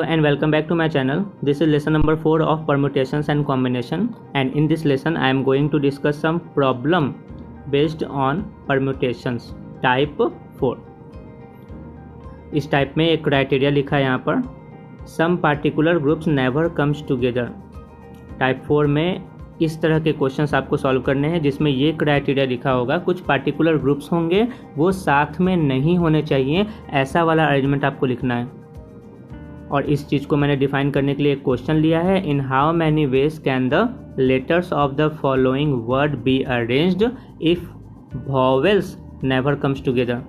Hello and welcome back to my channel. This is lesson number 4 of permutations and combination, and in this lesson I am going to discuss some problem based on permutations type 4. इस type में एक criteria लिखा है यहाँ पर, some particular groups never comes together. Type 4 में इस तरह के क्वेश्चंस आपको सॉल्व करने हैं जिसमें ये क्राइटेरिया लिखा होगा, कुछ पार्टिकुलर ग्रुप्स होंगे वो साथ में नहीं होने चाहिए, ऐसा वाला अरेंजमेंट आपको लिखना है। और इस चीज़ को मैंने डिफाइन करने के लिए एक क्वेश्चन लिया है, in how many ways can the letters of the following word be arranged if vowels never comes together.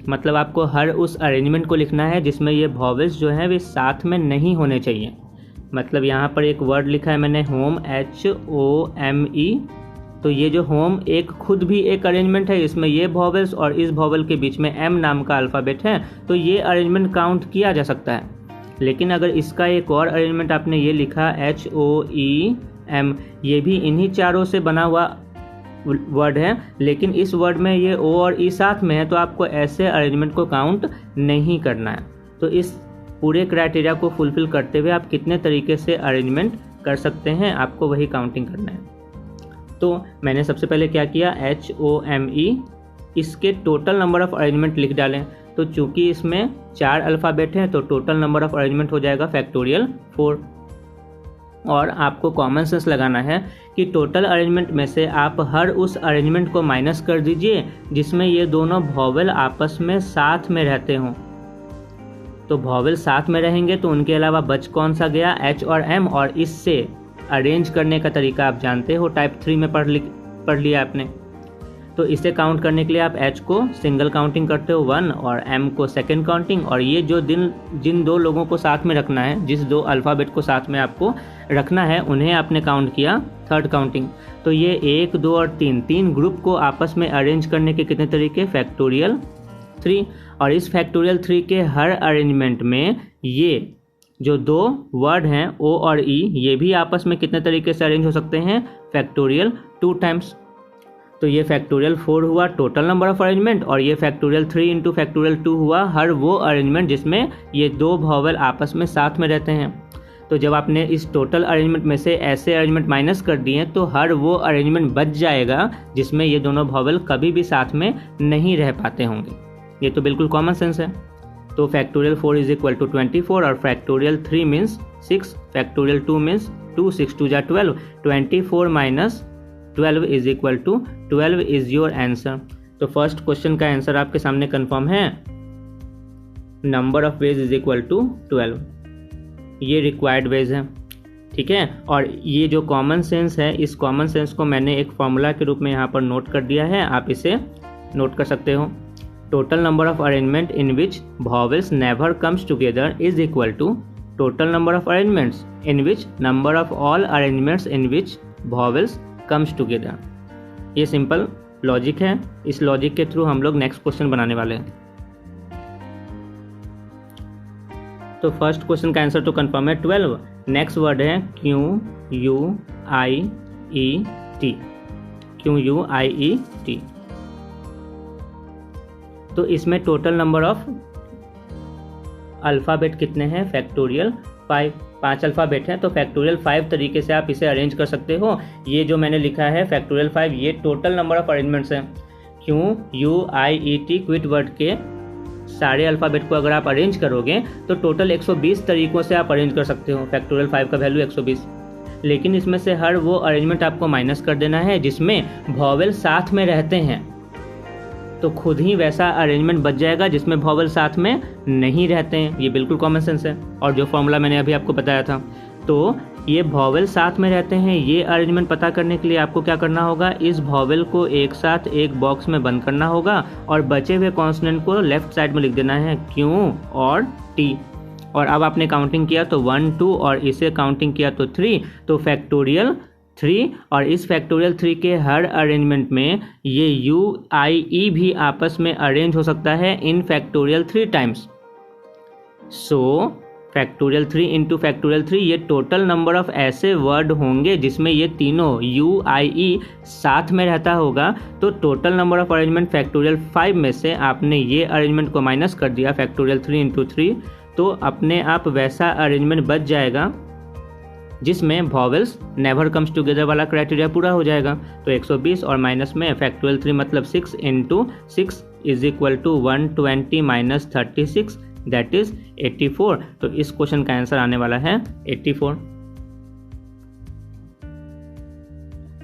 मतलब आपको हर उस अरेंजमेंट को लिखना है जिसमें ये वॉवेल्स जो हैं वे साथ में नहीं होने चाहिए। मतलब यहाँ पर एक वर्ड लिखा है मैंने होम, HOME, तो ये जो होम एक खुद भी एक अरेंजमेंट है, इसमें ये वॉवेल्स और इस वॉवेल के बीच में M नाम का अल्फ़ाबेट है, तो ये अरेंजमेंट काउंट किया जा सकता है। लेकिन अगर इसका एक और अरेंजमेंट आपने ये लिखा HOEM, ये भी इन्हीं चारों से बना हुआ वर्ड है, लेकिन इस वर्ड में ये O और E साथ में है, तो आपको ऐसे अरेंजमेंट को काउंट नहीं करना है। तो इस पूरे क्राइटेरिया को फुलफिल करते हुए आप कितने तरीके से अरेंजमेंट कर सकते हैं, आपको वही काउंटिंग करना है। तो मैंने सबसे पहले क्या किया, HOME, इसके टोटल नंबर ऑफ अरेंजमेंट लिख डालें। तो चूंकि इसमें 4 अल्फ़ाबेट हैं तो टोटल नंबर ऑफ अरेंजमेंट हो जाएगा फैक्टोरियल 4। और आपको कॉमन सेंस लगाना है कि टोटल अरेंजमेंट में से आप हर उस अरेंजमेंट को माइनस कर दीजिए जिसमें ये दोनों वॉवेल आपस में साथ में रहते हों। तो वॉवेल साथ में रहेंगे तो उनके अलावा बच कौन सा गया, H और M, और इससे अरेंज करने का तरीका आप जानते हो, टाइप 3 में पढ़ लिया आपने। तो इसे काउंट करने के लिए आप H को सिंगल काउंटिंग करते हो 1 और M को सेकेंड काउंटिंग, और ये जो जिन दो लोगों को साथ में रखना है, जिस दो अल्फ़ाबेट को साथ में आपको रखना है, उन्हें आपने काउंट किया थर्ड काउंटिंग। तो ये 1, 2 और 3 ग्रुप को आपस में अरेंज करने के कितने तरीके, फैक्टोरियल 3। और इस फैक्टोरियल 3 के हर अरेंजमेंट में ये जो दो वर्ड हैं O और E, ये भी आपस में कितने तरीके से अरेंज हो सकते हैं, फैक्टोरियल 2 टाइम्स। तो ये फैक्टोरियल 4 हुआ टोटल नंबर ऑफ अरेंजमेंट, और ये फैक्टोरियल 3 इंटू फैक्टोरियल 2 हुआ हर वो अरेंजमेंट जिसमें ये दो वॉवेल आपस में साथ में रहते हैं। तो जब आपने इस टोटल अरेंजमेंट में से ऐसे अरेंजमेंट माइनस कर दिए तो हर वो अरेंजमेंट बच जाएगा जिसमें ये दोनों वॉवेल कभी भी साथ में नहीं रह पाते होंगे। ये तो बिल्कुल कॉमन सेंस है। तो फैक्टोरियल 4 इज इक्वल टू 24 और फैक्टोरियल 3 मीन्स 6, फैक्टोरियल 2 मीन्स 2, 6 2 जा 12, 24 minus 12 is equal to 12 is your answer. तो फर्स्ट क्वेश्चन का आंसर आपके सामने कंफर्म है, number of ways is equal to 12, ये रिक्वायर्ड वेज है, ठीक है। और ये जो कॉमन सेंस है, इस कॉमन सेंस को मैंने एक फॉर्मूला के रूप में यहाँ पर नोट कर दिया है, आप इसे नोट कर सकते हो। Total number of arrangement in which vowels never comes together is equal to total number of arrangements in which number of all arrangements in which vowels comes together. ये सिंपल लॉजिक है, इस logic के through हम लोग next question बनाने वाले हैं। तो फर्स्ट क्वेश्चन का आंसर तो कंफर्म है 12। नेक्स्ट वर्ड है QUIET, QUIET। तो इसमें टोटल नंबर ऑफ अल्फ़ाबेट कितने हैं, फैक्टोरियल 5 अल्फ़ाबेट हैं, तो फैक्टोरियल 5 तरीके से आप इसे अरेंज कर सकते हो। ये जो मैंने लिखा है फैक्टोरियल 5, ये टोटल नंबर ऑफ अरेंजमेंट्स हैं। QUIET क्विट वर्ड के सारे अल्फ़ाबेट को अगर आप अरेंज करोगे तो टोटल 120 तरीकों से आप अरेंज कर सकते हो। फैक्टोरियल 5 का वैल्यू 120, लेकिन इसमें से हर वो अरेंजमेंट आपको माइनस कर देना है जिसमें वॉवेल साथ में रहते हैं, तो खुद ही वैसा अरेंजमेंट बच जाएगा जिसमें वॉवेल साथ में नहीं रहते हैं। ये बिल्कुल कॉमन सेंस है, और जो फॉर्मूला मैंने अभी आपको बताया था। तो ये वॉवेल साथ में रहते हैं, ये अरेंजमेंट पता करने के लिए आपको क्या करना होगा, इस वॉवेल को एक साथ एक बॉक्स में बंद करना होगा और बचे हुए कॉन्सोनेंट को लेफ्ट साइड में लिख देना है Q और T। और अब आपने काउंटिंग किया तो 1 2 और इसे काउंटिंग किया तो 3, तो फैक्टोरियल 3, और इस फैक्टोरियल 3 के हर अरेंजमेंट में ये UIE भी आपस में अरेंज हो सकता है इन फैक्टोरियल 3 टाइम्स। सो फैक्टोरियल 3 इंटू फैक्टोरियल 3, ये टोटल नंबर ऑफ ऐसे वर्ड होंगे जिसमें ये तीनों UIE साथ में रहता होगा। तो total number of arrangement factorial 5 में से आपने ये अरेंजमेंट को माइनस कर दिया, फैक्टोरियल 3 इंटू 3, तो अपने आप वैसा अरेंजमेंट बच जाएगा जिसमें वॉवेल्स नेवर कम्स टुगेदर वाला क्राइटेरिया पूरा हो जाएगा। तो 120 और माइनस में फैक्टोरियल 3 मतलब 6 × 6 is equal to 120 minus 36 that is 84। तो इस क्वेश्चन का आंसर आने वाला है 84।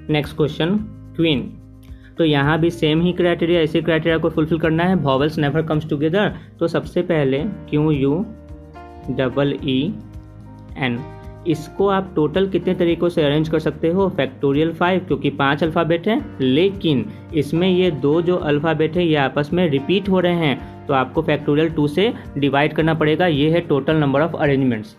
Next question queen. तो यहाँ भी सेम ही क्राइटेरिया, इसी क्राइटेरिया को फुलफिल करना है, वॉवेल्स नेवर कम्स टुगेदर। तो सबसे पहले QUEEN, इसको आप टोटल कितने तरीकों से अरेंज कर सकते हो? फैक्टोरियल 5, क्योंकि 5 अल्फ़ाबेट है, लेकिन इसमें ये 2 जो अल्फ़ाबेट है ये आपस में रिपीट हो रहे हैं, तो आपको फैक्टोरियल 2 से डिवाइड करना पड़ेगा। ये है टोटल नंबर ऑफ अरेंजमेंट्स।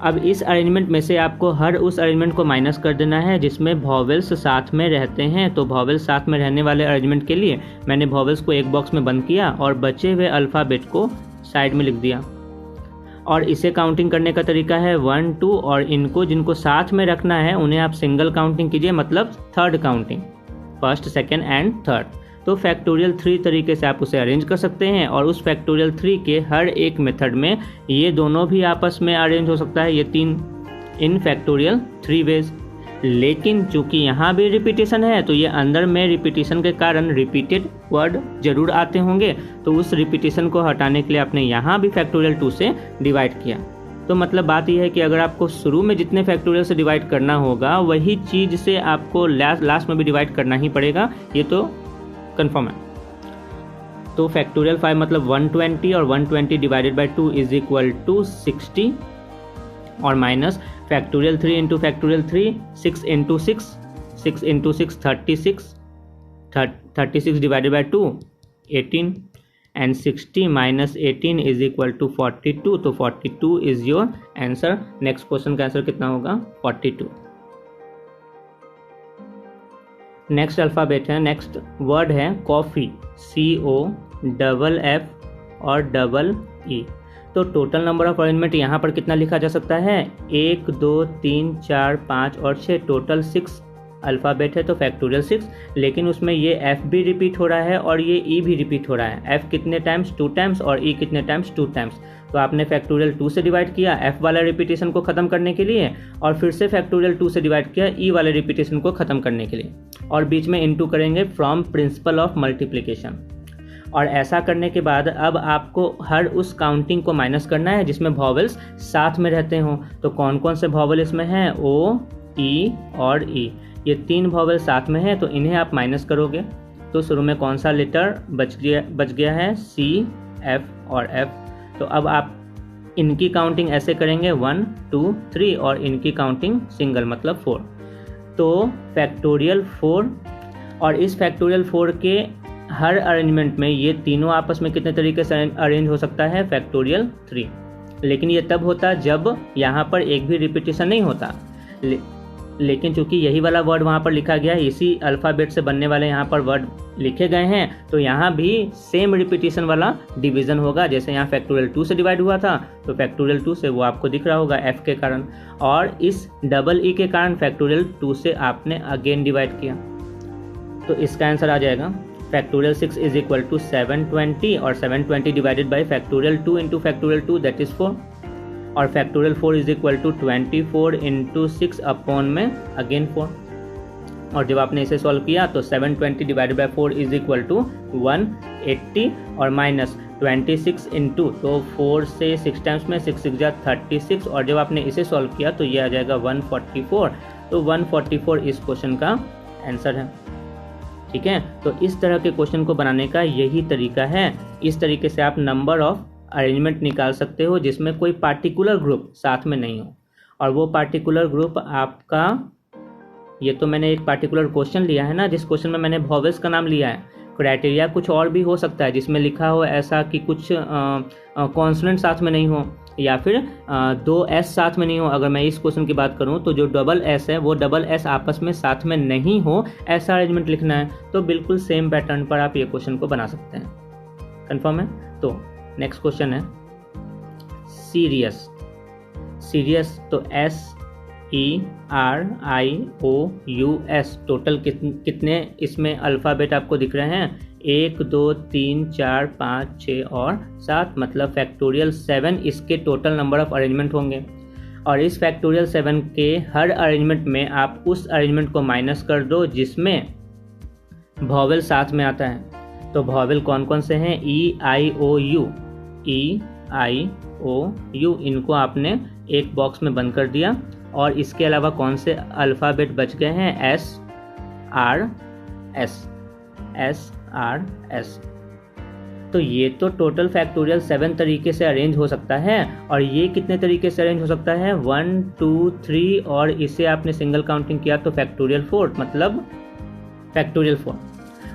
अब इस अरेंजमेंट में से आपको हर उस अरेंजमेंट को माइनस कर देना है जिसमें वॉवेल्स साथ में रहते हैं। तो वॉवेल्स साथ में रहने वाले अरेंजमेंट के लिए मैंने वॉवेल्स को एक बॉक्स में बंद किया और बचे हुए अल्फ़ाबेट को साइड में लिख दिया। और इसे काउंटिंग करने का तरीका है 1 2, और इनको जिनको साथ में रखना है उन्हें आप सिंगल काउंटिंग कीजिए, मतलब third counting, first, second and third. तो फैक्टोरियल 3 तरीके से आप उसे अरेंज कर सकते हैं, और उस फैक्टोरियल 3 के हर एक मेथड में ये दोनों भी आपस में अरेंज हो सकता है, ये 3 इन फैक्टोरियल 3 वेज। लेकिन चूंकि यहाँ भी रिपीटेशन है तो ये अंदर में रिपीटेशन के कारण रिपीटेड वर्ड जरूर आते होंगे, तो उस रिपीटेशन को हटाने के लिए आपने यहाँ भी फैक्टोरियल 2 से डिवाइड किया। तो मतलब बात यह है कि अगर आपको शुरू में जितने फैक्टोरियल से डिवाइड करना होगा वही चीज़ से आपको लास्ट में भी डिवाइड करना ही पड़ेगा, ये तो कंफर्म है। तो फैक्टोरियल 5 मतलब 120, और 120 divided by 2 is equal to 60, और minus factorial 3 into factorial 3, 6 into 6, 6 into 6 36, 36 divided by 2 18, and 60 minus 18 is equal to 42। तो 42 is your answer. Next question का आंसर कितना होगा? 42। नेक्स्ट अल्फ़ाबेट है, नेक्स्ट वर्ड है कॉफ़ी, COFF और EE। तो total number of arrangement यहाँ पर कितना लिखा जा सकता है? 1 2 3 4 5 और 6, टोटल 6 अल्फ़ाबेट है, तो फैक्टोरियल 6। लेकिन उसमें ये F भी रिपीट हो रहा है और ये E भी रिपीट हो रहा है। F कितने टाइम्स? 2 टाइम्स, और E कितने टाइम्स? 2 टाइम्स। तो आपने फैक्टोरियल 2 से डिवाइड किया F वाला रिपीटेशन को ख़त्म करने के लिए, और फिर से फैक्टोरियल 2 से डिवाइड किया E वाले रिपीटेशन को ख़त्म करने के लिए, और बीच में इनटू करेंगे फ्रॉम प्रिंसिपल ऑफ मल्टीप्लिकेशन। और ऐसा करने के बाद अब आपको हर उस काउंटिंग को माइनस करना है जिसमें वॉवेल्स साथ में रहते हों। तो कौन कौन से वॉवेल इसमें हैं? O, E और E, ये 3 वॉवेल साथ में हैं, तो इन्हें आप माइनस करोगे। तो शुरू में कौन सा लेटर बच गया है? C, F और F। तो अब आप इनकी काउंटिंग ऐसे करेंगे 1 2 3, और इनकी काउंटिंग सिंगल मतलब 4। तो फैक्टोरियल 4, और इस फैक्टोरियल 4 के हर अरेंजमेंट में ये तीनों आपस में कितने तरीके से अरेंज हो सकता है? फैक्टोरियल 3। लेकिन ये तब होता जब यहाँ पर एक भी रिपीटेशन नहीं होता। लेकिन चूंकि यही वाला वर्ड वहाँ पर लिखा गया है, इसी अल्फ़ाबेट से बनने वाले यहाँ पर वर्ड लिखे गए हैं, तो यहाँ भी सेम रिपीटेशन वाला डिवीज़न होगा। जैसे यहाँ फैक्टोरियल 2 से डिवाइड हुआ था, तो फैक्टोरियल 2 से वो आपको दिख रहा होगा F के कारण, और इस EE के कारण फैक्टोरियल 2 से आपने अगेन डिवाइड किया। तो इसका आंसर आ जाएगा फैक्टोरियल 6 इज इक्वल टू 720, और 720 divided by factorial 2 into factorial 2 that is 4, और factorial 4 is equal to 24 into 6 upon में अगेन 4। और जब आपने इसे सॉल्व किया तो 720 divided by 4 is equal to 180, और माइनस 26 इंटू, तो 4 से 6 टाइम्स में 6 6 36, और जब आपने इसे सॉल्व किया तो ये आ जाएगा 144। तो 144 इस क्वेश्चन का आंसर है। ठीक है, तो इस तरह के क्वेश्चन को बनाने का यही तरीका है। इस तरीके से आप नंबर ऑफ अरेंजमेंट निकाल सकते हो जिसमें कोई पार्टिकुलर ग्रुप साथ में नहीं हो, और वो पार्टिकुलर ग्रुप आपका, ये तो मैंने एक पार्टिकुलर क्वेश्चन लिया है ना, जिस क्वेश्चन में मैंने वॉवेल्स का नाम लिया है। क्राइटेरिया कुछ और भी हो सकता है जिसमें लिखा हो ऐसा कि कुछ कॉन्सोनेंट साथ में नहीं हो, या फिर 2 S साथ में नहीं हो। अगर मैं इस क्वेश्चन की बात करूं तो जो डबल S है वो डबल S आपस में साथ में नहीं हो, ऐसा अरेंजमेंट लिखना है। तो बिल्कुल सेम पैटर्न पर आप ये क्वेश्चन को बना सकते हैं। कंफर्म है? तो नेक्स्ट क्वेश्चन है सीरियस। सीरियस तो SERIOUS, टोटल कितने इसमें अल्फ़ाबेट आपको दिख रहे हैं? 1 2 3 4 5 6 और 7, मतलब फैक्टोरियल 7 इसके टोटल नंबर ऑफ अरेंजमेंट होंगे। और इस फैक्टोरियल 7 के हर अरेंजमेंट में आप उस अरेंजमेंट को माइनस कर दो जिसमें वॉवेल साथ में आता है। तो वॉवेल कौन कौन से हैं? ई आई ओ you, E I O you, इनको आपने एक बॉक्स में बंद कर दिया। और इसके अलावा कौन से अल्फ़ाबेट बच गए हैं? S R S, S R S. तो ये तो टोटल फैक्टोरियल 7 तरीके से अरेंज हो सकता है। और ये कितने तरीके से अरेंज हो सकता है? 1 2 3, और इसे आपने सिंगल काउंटिंग किया तो फैक्टोरियल 4, मतलब फैक्टोरियल 4।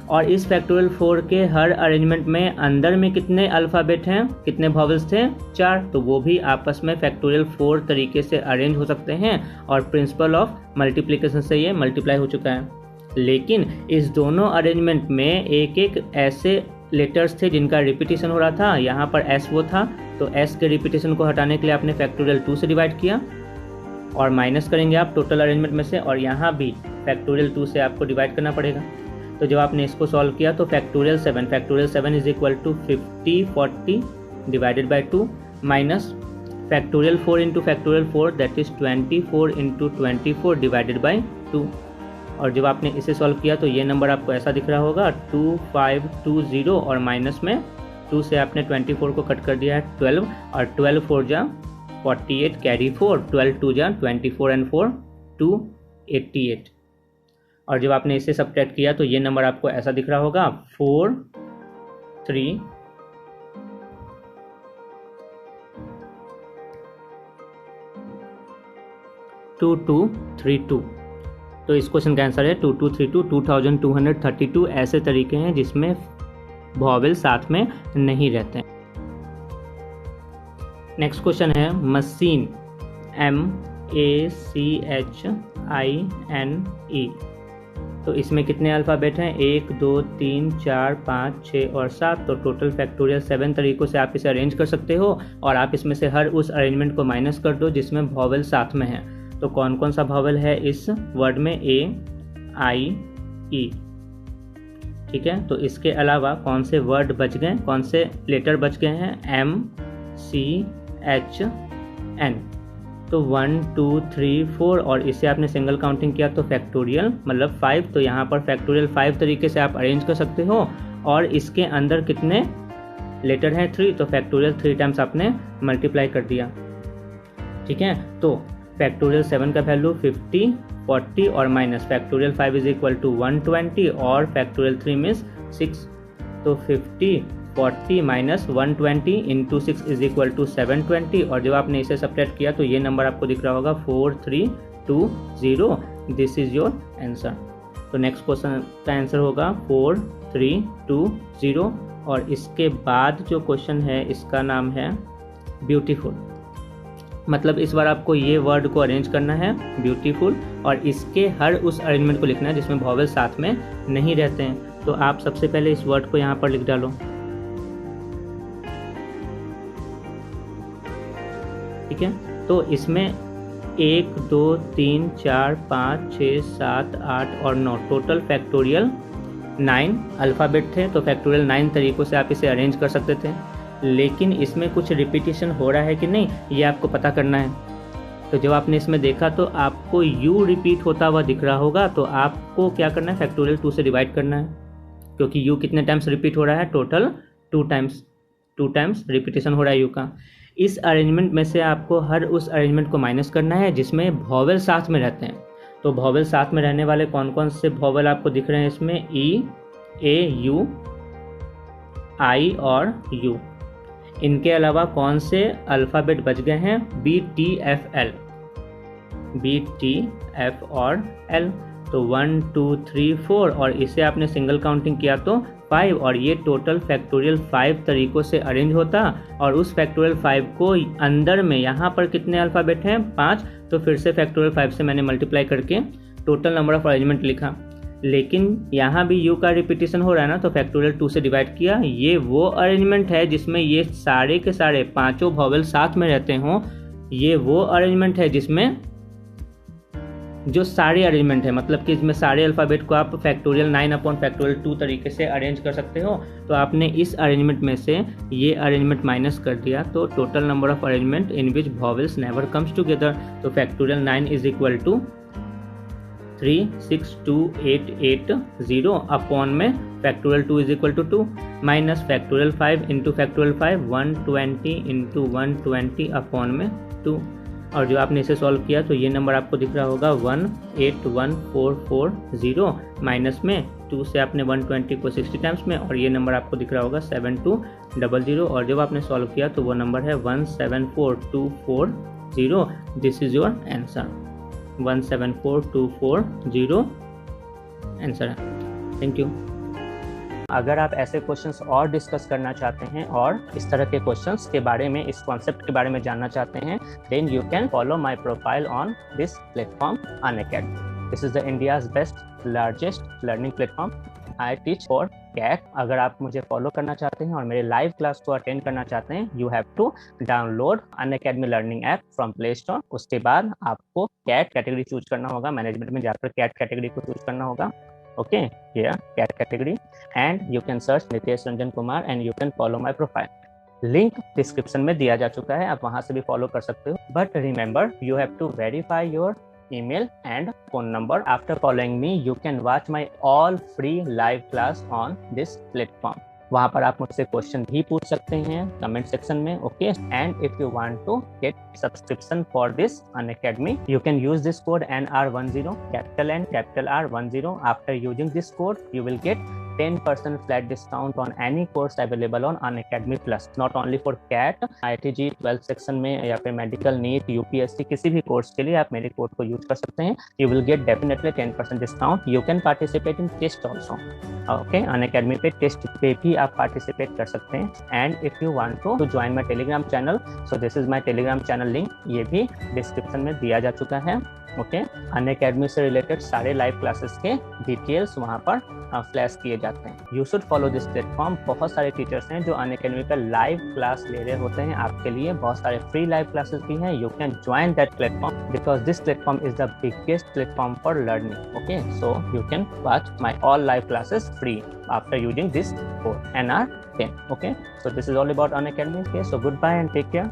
और इस फैक्टोरियल 4 के हर अरेंजमेंट में अंदर में कितने अल्फ़ाबेट हैं, कितने वॉवेल्स थे? 4, तो वो भी आपस में फैक्टोरियल 4 तरीके से अरेंज हो सकते हैं। और प्रिंसिपल ऑफ मल्टीप्लिकेशन से ये मल्टीप्लाई हो चुका है। लेकिन इस दोनों अरेंजमेंट में एक एक ऐसे लेटर्स थे जिनका रिपीटेशन हो रहा था। यहाँ पर एस वो था, तो एस के रिपीटेशन को हटाने के लिए आपने फैक्टोरियल 2 से डिवाइड किया और माइनस करेंगे आप टोटल अरेंजमेंट में से, और यहाँ भी फैक्टोरियल 2 से आपको डिवाइड करना पड़ेगा। तो जब आपने इसको सॉल्व किया तो factorial 7 is equal to 50 40 divided by 2 minus factorial 4 into factorial 4 that is 24 into 24 divided by 2। और जब आपने इसे सॉल्व किया तो ये नंबर आपको ऐसा दिख रहा होगा 2520, और माइनस में 2 से आपने 24 को कट कर दिया है 12, और 12 4 जा 48 कैरी 4, 12 2 जा 24 एंड 4 288। और जब आपने इसे सब्ट्रैक्ट किया तो ये नंबर आपको ऐसा दिख रहा होगा 4 3 2232। तो इस क्वेश्चन का आंसर है 2232, 2232 ऐसे तरीके हैं जिसमें वॉवेल साथ में नहीं रहते। नेक्स्ट क्वेश्चन है मशीन, MACHINE। तो इसमें कितने अल्फ़ाबेट हैं? 1 2 3 4 5 6 और 7। तो टोटल फैक्टोरियल 7 तरीक़ों से आप इसे अरेंज कर सकते हो, और आप इसमें से हर उस अरेंजमेंट को माइनस कर दो जिसमें वॉवेल साथ में है। तो कौन कौन सा वॉवेल है इस वर्ड में? A I E, ठीक है। तो इसके अलावा कौन से वर्ड बच गए, कौन से लेटर बच गए हैं? M C H N। तो 1 2 3 4, और इसे आपने सिंगल काउंटिंग किया तो फैक्टोरियल मतलब 5। तो यहाँ पर फैक्टोरियल 5 तरीके से आप अरेंज कर सकते हो। और इसके अंदर कितने लेटर हैं? 3, तो फैक्टोरियल 3 टाइम्स आपने मल्टीप्लाई कर दिया, ठीक है। तो फैक्टोरियल 7 का वैल्यू 50 40 और minus factorial 5 is equal to 120 और फैक्टोरियल 3 मीन्स 6। तो 50 40 minus 120 into 6 is equal to 720। और जब आपने इसे सब्ट्रैक्ट किया तो ये नंबर आपको दिख रहा होगा 4320। This is your answer. तो नेक्स्ट क्वेश्चन का आंसर होगा 4320। और इसके बाद जो क्वेश्चन है इसका नाम है ब्यूटीफुल। मतलब इस बार आपको ये वर्ड को अरेंज करना है ब्यूटीफुल, और इसके हर उस अरेंजमेंट को लिखना है जिसमें वॉवेल साथ में नहीं रहते हैं। तो आप सबसे पहले इस वर्ड को यहाँ पर लिख डालो, ठीक है। तो इसमें 1 2 3 4 5 6 7 8 और 9 टोटल फैक्टोरियल 9 अल्फ़ाबेट थे। तो फैक्टोरियल 9 तरीक़ों से आप इसे अरेंज कर सकते थे, लेकिन इसमें कुछ रिपीटेशन हो रहा है कि नहीं ये आपको पता करना है। तो जब आपने इसमें देखा तो आपको u रिपीट होता हुआ दिख रहा होगा, तो आपको क्या करना है? फैक्टोरियल 2 से डिवाइड करना है, क्योंकि u कितने टाइम्स रिपीट हो रहा है? टोटल 2 टाइम्स रिपीटेशन हो रहा है u का। इस अरेंजमेंट में से आपको हर उस अरेंजमेंट को माइनस करना है जिसमें वॉवेल साथ में रहते हैं। तो वॉवेल साथ में रहने वाले कौन कौन से वॉवेल आपको दिख रहे हैं इसमें? E A U I और U। इनके अलावा कौन से अल्फ़ाबेट बच गए हैं? B T F L और L। तो 1 2 3 4, और इसे आपने सिंगल काउंटिंग किया तो 5, और ये टोटल फैक्टोरियल 5 तरीक़ों से अरेंज होता। और उस फैक्टोरियल 5 को अंदर में यहाँ पर कितने अल्फ़ाबेट हैं? 5। तो फिर से फैक्टोरियल 5 से मैंने मल्टीप्लाई करके टोटल नंबर ऑफ अरेंजमेंट लिखा, लेकिन यहाँ भी u का रिपीटेशन हो रहा है ना, तो फैक्टोरियल 2 से डिवाइड किया। ये वो अरेंजमेंट है जिसमें ये सारे के सारे पांचों वॉवेल साथ में रहते हों। ये वो अरेंजमेंट है जिसमें जो सारे अरेंजमेंट है, मतलब कि इसमें सारे अल्फ़ाबेट को आप फैक्टोरियल 9/2 तरीके से अरेंज कर सकते हो, तो आपने इस अरेंजमेंट में से ये अरेंजमेंट माइनस कर दिया, तो total number of arrangement in which vowels never comes together, तो factorial 9 is equal to 36280 upon में factorial 2 is equal to 2 minus factorial 5 into factorial 5 120 into 120 upon में 2, और जो आपने इसे सॉल्व किया तो ये नंबर आपको दिख रहा होगा 181440 माइनस में 2 से आपने 120 को 60 टाइम्स में, और ये नंबर आपको दिख रहा होगा 7200, और जब आपने सॉल्व किया तो वो नंबर है 174240। This is your answer, 174240 answer है। Thank you. अगर आप ऐसे क्वेश्चंस और डिस्कस करना चाहते हैं और इस तरह के क्वेश्चंस के बारे में, इस कॉन्सेप्ट के बारे में जानना चाहते हैं, then you can follow my profile on this platform Unacademy. This is the India's best largest learning platform. I teach for CAT. अगर आप मुझे फॉलो करना चाहते हैं और मेरे लाइव क्लास को अटेंड करना चाहते हैं, you have to download Unacademy learning app from Play Store. उसके बाद आपको कैट कैटेगरी चूज करना होगा, मैनेजमेंट में जाकर कैट कैटेगरी को चूज करना होगा। Okay, here cat category, and you can search Nitesh Ranjan Kumar and you can follow my profile. Link description में दिया जा चुका है, आप वहां से भी फॉलो कर सकते हो, but remember you have to verify your email and phone number. After following me, you can watch my all free live class on this platform. वहाँ पर आप मुझसे क्वेश्चन भी पूछ सकते हैं कमेंट सेक्शन में, okay. And if you want to get subscription for this Unacademy, you can use this code NR10, capital N capital R10. After using this code, you will get 10% flat discount on any course available on Unacademy Plus. Not only for CAT, IITG 12th section में या फिर medical NEET, UPSC, किसी भी course के लिए आप मेरे code को यूज कर सकते हैं। You will get definitely 10% discount. You can participate in test also. Okay, Unacademy पे टेस्ट पे भी आप पार्टिसिपेट कर सकते हैं। And if you want to join my Telegram channel, so this is my Telegram channel link, ये भी description में दिया जा चुका है। ओके, अनअकैडमी से रिलेटेड सारे लाइव क्लासेस के डिटेल्स वहाँ पर फ्लैश किए जाते हैं। You should follow this platform. बहुत सारे टीचर्स हैं जो अनअकैडमी पर लाइव क्लास ले रहे होते हैं आपके लिए, बहुत सारे फ्री लाइव क्लासेस भी हैं। You can join that platform because this platform is the biggest platform for learning. Okay, so you can watch my all live classes free after using this code NR10. Okay, so this is all about Unacademy. Okay, so goodbye and take care.